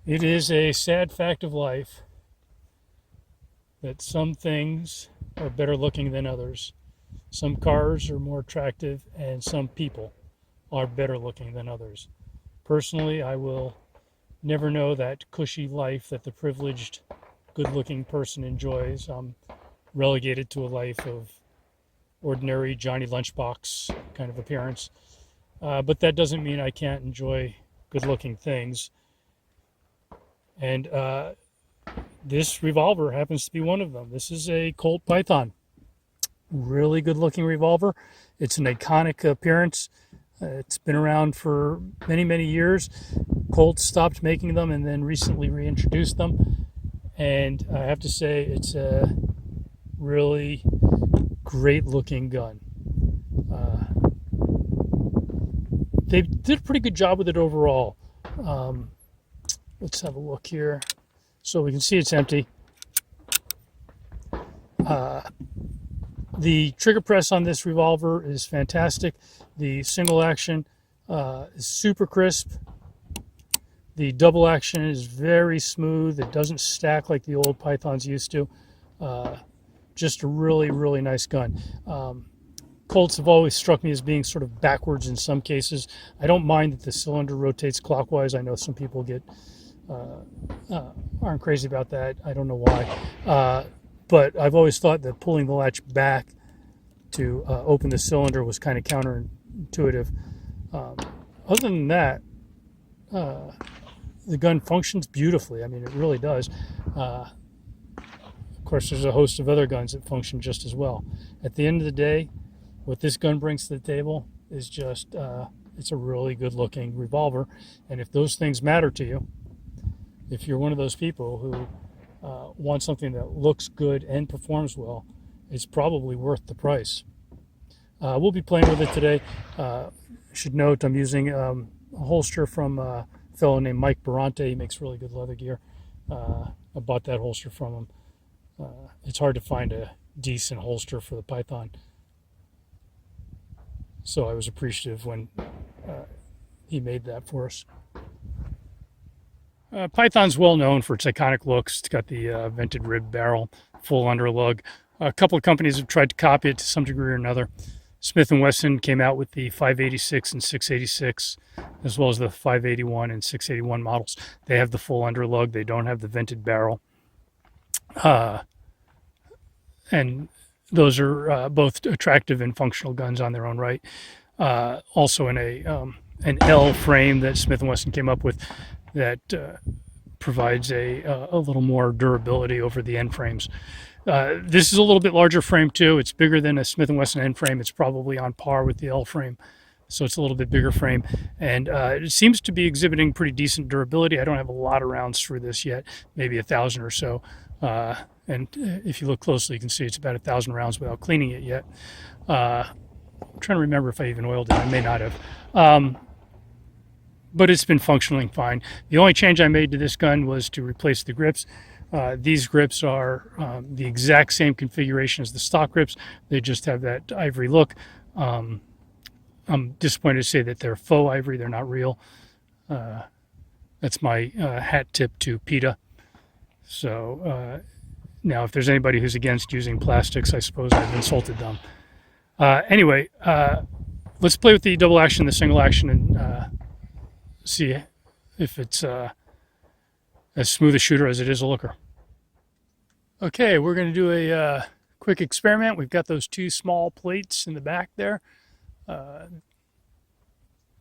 It is a sad fact of life that some things are better looking than others. Some cars are more attractive, and some people are better looking than others. Personally, I will never know that cushy life that the privileged, good looking person enjoys. I'm relegated to a life of ordinary Johnny Lunchbox kind of appearance. But that doesn't mean I can't enjoy good looking things. And this revolver happens to be one of them. This is a Colt Python. Really good looking revolver. It's an iconic appearance. It's been around for many, many years. Colt stopped making them and then recently reintroduced them. And I have to say, it's a really great looking gun. They did a pretty good job with it overall. Um, let's have a look here. So we can see it's empty. The trigger press on this revolver is fantastic. The single action is super crisp. The double action is very smooth. It doesn't stack like the old Pythons used to. Just a really, really nice gun. Colts have always struck me as being sort of backwards in some cases. I don't mind that the cylinder rotates clockwise. I know some people aren't crazy about that. I don't know why. But I've always thought that pulling the latch back to open the cylinder was kind of counterintuitive. Other than that, the gun functions beautifully. I mean, it really does. Of course, there's a host of other guns that function just as well. At the end of the day, what this gun brings to the table is just, it's a really good looking revolver. And if those things matter to you, if you're one of those people who want something that looks good and performs well, it's probably worth the price. We'll be playing with it today. I should note I'm using a holster from a fellow named Mike Barante. He makes really good leather gear. I bought that holster from him. It's hard to find a decent holster for the Python. So I was appreciative when he made that for us. Python's well known for its iconic looks. It's got the vented rib barrel, full underlug. A couple of companies have tried to copy it to some degree or another. Smith & Wesson came out with the 586 and 686, as well as the 581 and 681 models. They have the full underlug. They don't have the vented barrel. And those are both attractive and functional guns on their own right. Also in an L frame that Smith & Wesson came up with that provides a little more durability over the N frames. This is a little bit larger frame too. It's bigger than a Smith & Wesson N frame. It's probably on par with the L frame. So it's a little bit bigger frame. And it seems to be exhibiting pretty decent durability. I don't have a lot of rounds through this yet, maybe 1,000 or so. And if you look closely, you can see it's about 1,000 rounds without cleaning it yet. I'm trying to remember if I even oiled it. I may not have. But it's been functioning fine. The only change I made to this gun was to replace the grips. These grips are the exact same configuration as the stock grips. They just have that ivory look. I'm disappointed to say that they're faux ivory. They're not real. That's my hat tip to PETA. So now, if there's anybody who's against using plastics, I suppose I've insulted them. Anyway, let's play with the double action, the single action, and see if it's as smooth a shooter as it is a looker. Okay, we're going to do a quick experiment. We've got those two small plates in the back there.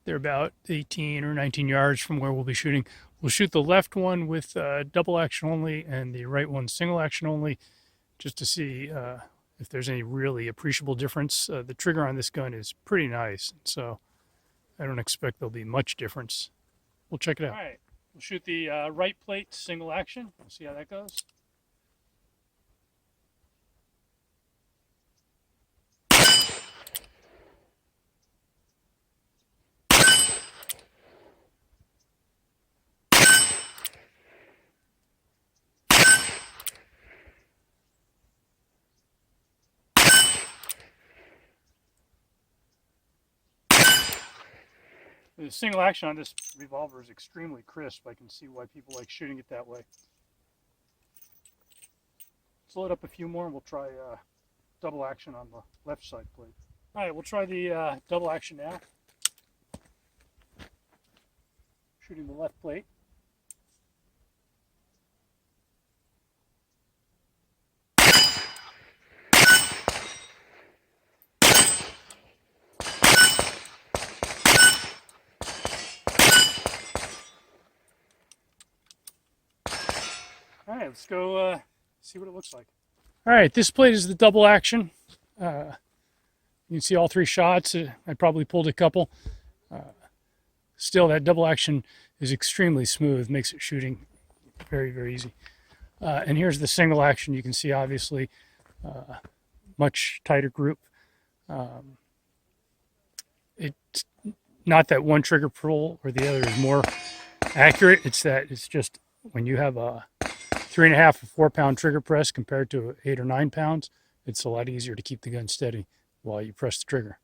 They're about 18 or 19 yards from where we'll be shooting. We'll shoot the left one with double action only and the right one single action only, just to see if there's any really appreciable difference. The trigger on this gun is pretty nice, so I don't expect there'll be much difference. We'll check it out. All right, we'll shoot the right plate single action. We'll see how that goes. The single action on this revolver is extremely crisp. I can see why people like shooting it that way. Let's load up a few more and we'll try double action on the left side plate. All right, we'll try the double action now. Shooting the left plate. All right, let's go see what it looks like. All right, this plate is the double action. You can see all three shots. I probably pulled a couple. Still, that double action is extremely smooth, makes it shooting very, very easy. And here's the single action. You can see, obviously, much tighter group. It's not that one trigger pull or the other is more accurate. It's just when you have a 3.5 or 4 pound trigger press compared to 8 or 9 pounds, it's a lot easier to keep the gun steady while you press the trigger.